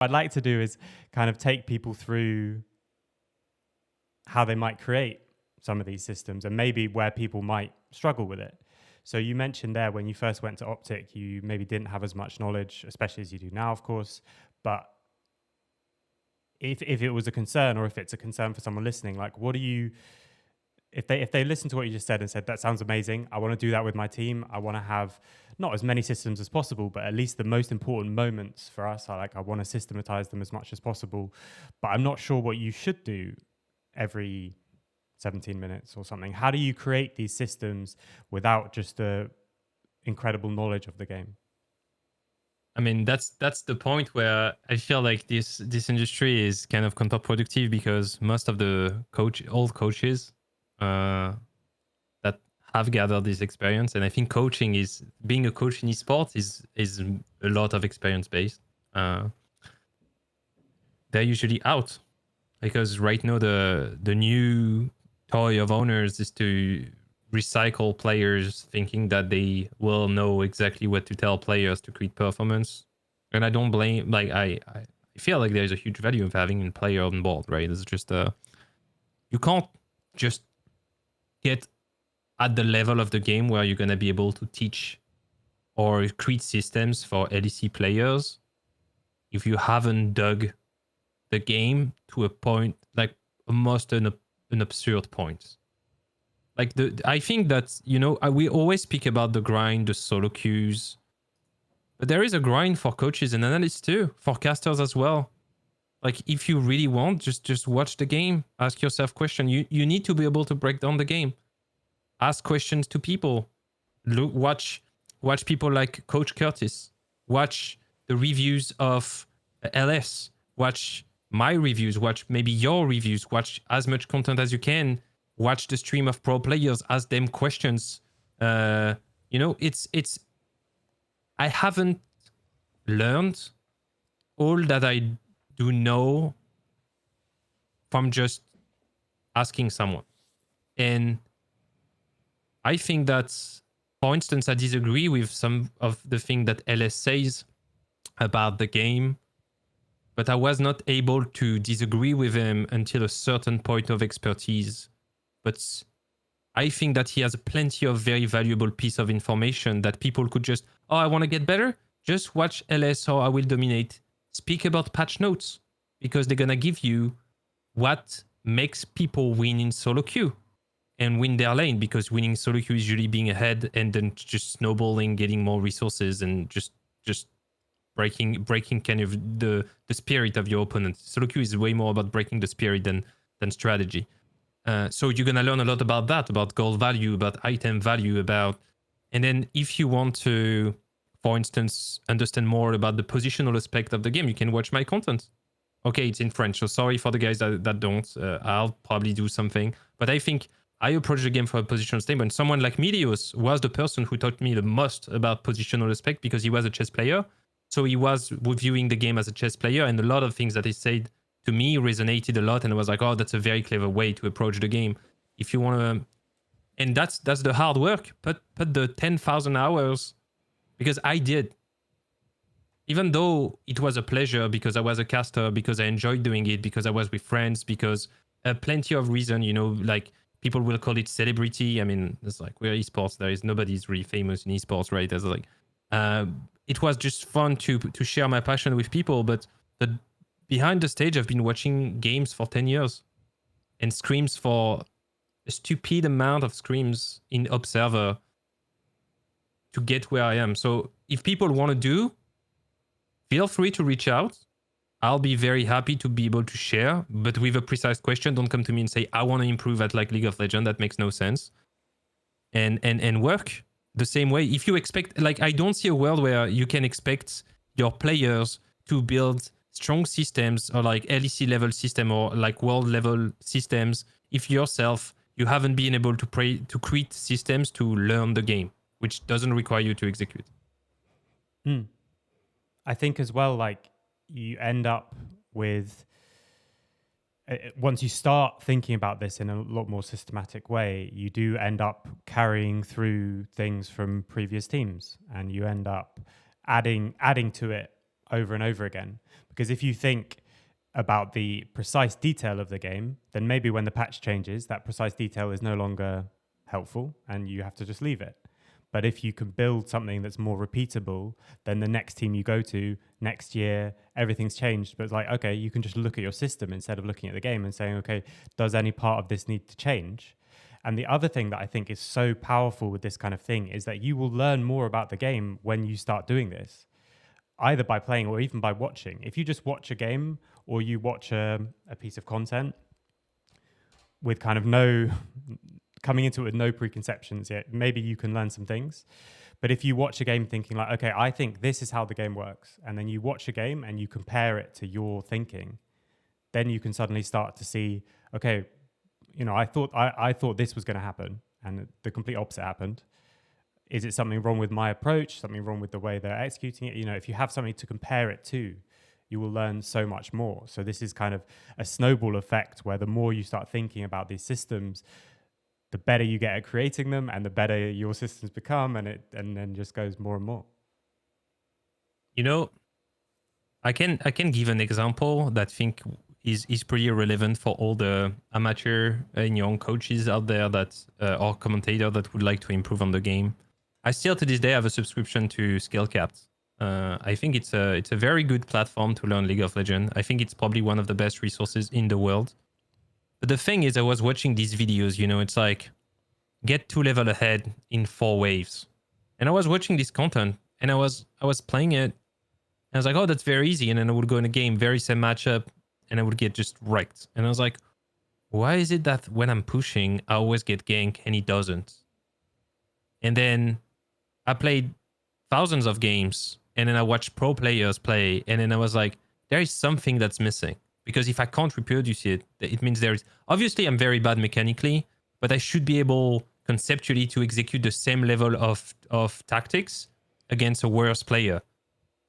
I'd like to do is kind of take people through how they might create some of these systems and maybe where people might struggle with it. So you mentioned there when you first went to Optic, you maybe didn't have as much knowledge, especially as you do now, of course. But if it was a concern, or if it's a concern for someone listening, like what do you, if they listen to what you just said and said, that sounds amazing, I want to do that with my team, I want to have not as many systems as possible, but at least the most important moments for us, I want to systematize them as much as possible, but I'm not sure what you should do every 17 minutes or something. How do you create these systems without just the incredible knowledge of the game? I mean, that's the point where I feel like this industry is kind of counterproductive, because most of the old coaches uh, that have gathered this experience, and I think being a coach in esports is a lot of experience based. Uh, they're usually out, because right now the new toy of owners is to recycle players, thinking that they will know exactly what to tell players to create performance. And I don't blame, like I feel like there's a huge value of having a player on board, right? It's just you can't just get at the level of the game where you're gonna be able to teach or create systems for LEC players if you haven't dug the game to a point, like almost an absurd point. Like I think that, we always speak about the grind, the solo queues, but there is a grind for coaches and analysts too, for casters as well. Like if you really want, just watch the game, ask yourself questions. You need to be able to break down the game, ask questions to people, watch people like Coach Curtis, watch the reviews of LS, watch my reviews, watch maybe your reviews, watch as much content as you can, watch the stream of pro players, ask them questions. It's I haven't learned all that I do know from just asking someone. And I think that, for instance, I disagree with some of the things that LS says about the game, but I was not able to disagree with him until a certain point of expertise. But I think that he has plenty of very valuable piece of information that people could just, I want to get better? Just watch LS or I Will Dominate. Speak about patch notes, because they're going to give you what makes people win in solo queue and win their lane, because winning solo queue is usually being ahead and then just snowballing, getting more resources, and just breaking kind of the spirit of your opponent. Solo queue is way more about breaking the spirit than strategy. So you're going to learn a lot about that, about gold value, about item value, and then if you want to, for instance, understand more about the positional aspect of the game, you can watch my content. Okay, it's in French, so sorry for the guys that don't. I'll probably do something. But I think I approach the game from a positional standpoint. Someone like Medios was the person who taught me the most about positional aspect, because he was a chess player. So he was viewing the game as a chess player, and a lot of things that he said to me resonated a lot, and I was like, that's a very clever way to approach the game. If you want to, and that's the hard work. Put the 10,000 hours, because I did. Even though it was a pleasure, because I was a caster, because I enjoyed doing it, because I was with friends, because plenty of reason, like people will call it celebrity. I mean, it's like, we're esports. Nobody's really famous in esports, right? There's like, it was just fun to share my passion with people, but behind the stage, I've been watching games for 10 years and screams for a stupid amount of screams in Observer to get where I am. So if people want to feel free to reach out. I'll be very happy to be able to share, but with a precise question. Don't come to me and say, I want to improve at like League of Legends. That makes no sense. And work the same way. If you expect, like, I don't see a world where you can expect your players to build strong systems or like LEC level system or like world level systems if yourself you haven't been able to create systems to learn the game, which doesn't require you to execute. I think as well, like you end up with, once you start thinking about this in a lot more systematic way, you do end up carrying through things from previous teams, and you end up adding to it over and over again. Because if you think about the precise detail of the game, then maybe when the patch changes, that precise detail is no longer helpful and you have to just leave it. But if you can build something that's more repeatable, then the next team you go to next year, everything's changed. But it's like, okay, you can just look at your system instead of looking at the game and saying, okay, does any part of this need to change? And the other thing that I think is so powerful with this kind of thing is that you will learn more about the game when you start doing this, either by playing or even by watching. If you just watch a game or you watch a piece of content with kind of coming into it with no preconceptions yet, maybe you can learn some things. But if you watch a game thinking like, okay, I think this is how the game works, and then you watch a game and you compare it to your thinking, then you can suddenly start to see, okay, I thought this was going to happen and the complete opposite happened. Is it something wrong with my approach, something wrong with the way they're executing it? If you have something to compare it to, you will learn so much more. So this is kind of a snowball effect where the more you start thinking about these systems, the better you get at creating them and the better your systems become, and then just goes more and more. I can give an example that I think is pretty relevant for all the amateur and young coaches out there that or commentator that would like to improve on the game. I still to this day have a subscription to Scalecapped. I think it's a very good platform to learn League of Legends. I think it's probably one of the best resources in the world. But the thing is, I was watching these videos, it's like get 2 level ahead in 4 waves. And I was watching this content and I was playing it. And I was like, oh, that's very easy. And then I would go in a game, very same matchup, and I would get just wrecked. And I was like, why is it that when I'm pushing, I always get gank and he doesn't? And then I played thousands of games and then I watched pro players play. And then I was like, there is something that's missing. Because if I can't reproduce it, it means there is... Obviously, I'm very bad mechanically, but I should be able conceptually to execute the same level of tactics against a worse player.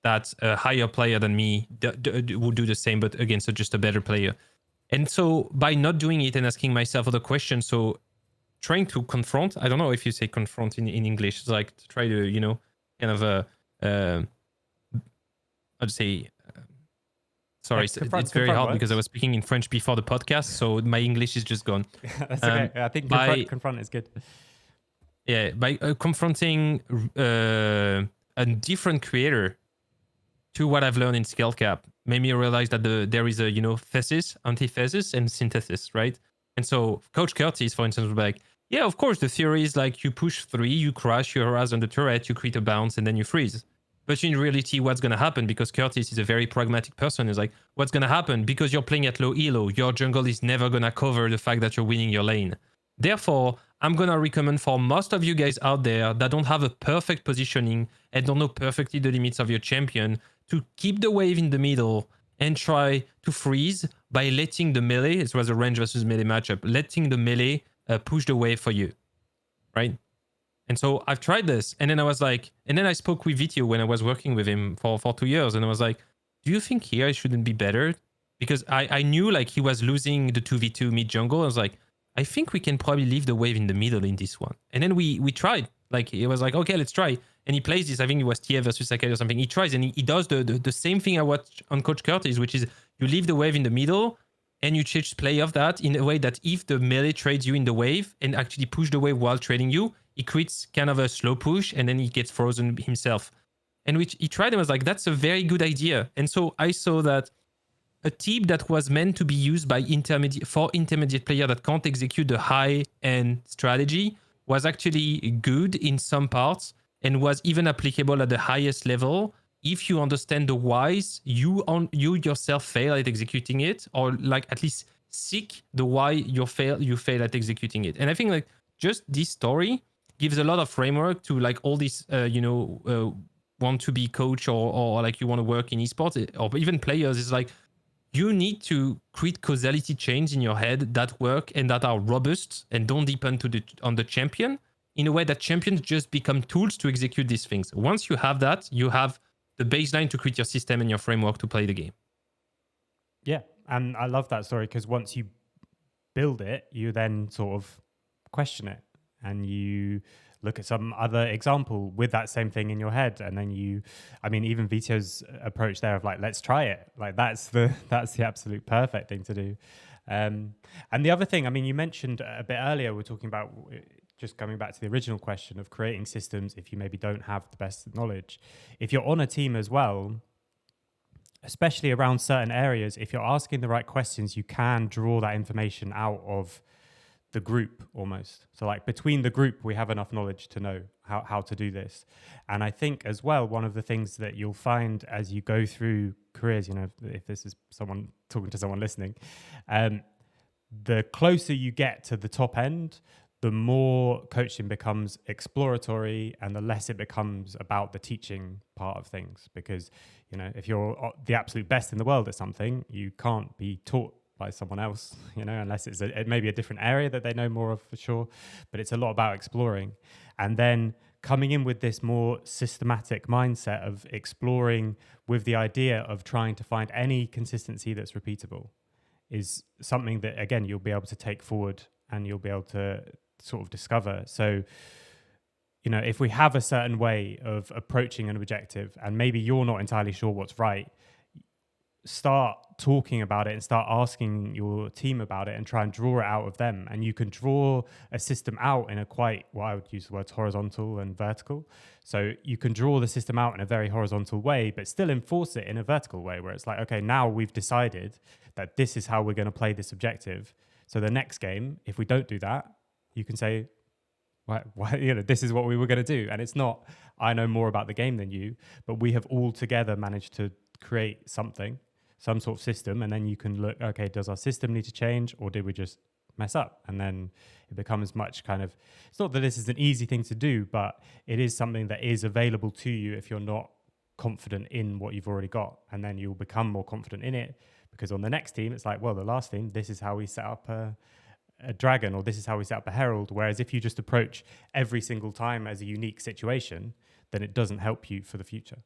That's a higher player than me would do the same, but against just a better player. And so by not doing it and asking myself other questions, so trying to confront, I don't know if you say confront in English, it's like to try to, kind of I'd say... Sorry, it's very hard works. Because I was speaking in French before the podcast, so my English is just gone. That's okay. I think confront is good. Yeah, by confronting a different creator to what I've learned in Scalecapped made me realize that there is a thesis, antithesis, and synthesis, right? And so Coach Curtis, for instance, would be like, yeah, of course, the theory is like you push 3, you crash, you harass on the turret, you create a bounce, and then you freeze. But in reality, what's going to happen, because Curtis is a very pragmatic person, is like, what's going to happen? Because you're playing at low elo, your jungle is never going to cover the fact that you're winning your lane. Therefore, I'm going to recommend for most of you guys out there that don't have a perfect positioning and don't know perfectly the limits of your champion to keep the wave in the middle and try to freeze by letting the melee, it was a range versus melee matchup, letting the melee push the wave for you, right? And so I've tried this, and then I was like, and then I spoke with Vitio when I was working with him for 2 years, and I was like, do you think here I shouldn't be better? Because I knew like he was losing the 2v2 mid jungle. I was like, I think we can probably leave the wave in the middle in this one. And then we tried. Like it was like, okay, let's try. And he plays this, I think it was TF versus Sakai or something. He tries and he does the same thing I watched on Coach Curtis, which is you leave the wave in the middle and you change play of that in a way that if the melee trades you in the wave and actually push the wave while trading you, he creates kind of a slow push and then he gets frozen himself. And which he tried and was like, that's a very good idea. And so I saw that a tip that was meant to be used by intermediate player that can't execute the high-end strategy was actually good in some parts and was even applicable at the highest level if you understand the whys you yourself fail at executing it, or like at least seek the why you fail at executing it. And I think like just this story gives a lot of framework to like all these want to be coach or like you want to work in esports or even players. Is like you need to create causality chains in your head that work and that are robust and don't depend on the champion, in a way that champions just become tools to execute these things. Once you have that, you have the baseline to create your system and your framework to play the game. Yeah, and I love that story because once you build it, you then sort of question it, and you look at some other example with that same thing in your head, and then even Vito's approach there of like, let's try it, like that's the absolute perfect thing to do. And the other thing, I mean, you mentioned a bit earlier, we're talking about, just coming back to the original question of creating systems if you maybe don't have the best knowledge. If you're on a team as well, especially around certain areas, if you're asking the right questions, you can draw that information out of the group almost. So like between the group, we have enough knowledge to know how to do this. And I think as well, one of the things that you'll find as you go through careers, you know, if this is someone talking to someone listening, the closer you get to the top end, the more coaching becomes exploratory and the less it becomes about the teaching part of things. Because, you know, if you're the absolute best in the world at something, you can't be taught by someone else, you know, unless it's maybe a different area that they know more of for sure. But it's a lot about exploring. And then coming in with this more systematic mindset of exploring with the idea of trying to find any consistency that's repeatable is something that, again, you'll be able to take forward and you'll be able to sort of discover. So, you know, if we have a certain way of approaching an objective and maybe you're not entirely sure what's right, start talking about it and start asking your team about it and try and draw it out of them. And you can draw a system out in a quite, what I would use the words horizontal and vertical. So you can draw the system out in a very horizontal way, but still enforce it in a vertical way where it's like, okay, now we've decided that this is how we're going to play this objective. So the next game, if we don't do that, you can say, why, you know, this is what we were going to do. And it's not, I know more about the game than you, but we have all together managed to create something, some sort of system. And then you can look, okay, does our system need to change or did we just mess up? And then it becomes much kind of, it's not that this is an easy thing to do, but it is something that is available to you if you're not confident in what you've already got. And then you'll become more confident in it because on the next team, it's like, well, the last team, this is how we set up a dragon, or this is how we set up a herald. Whereas if you just approach every single time as a unique situation, then it doesn't help you for the future.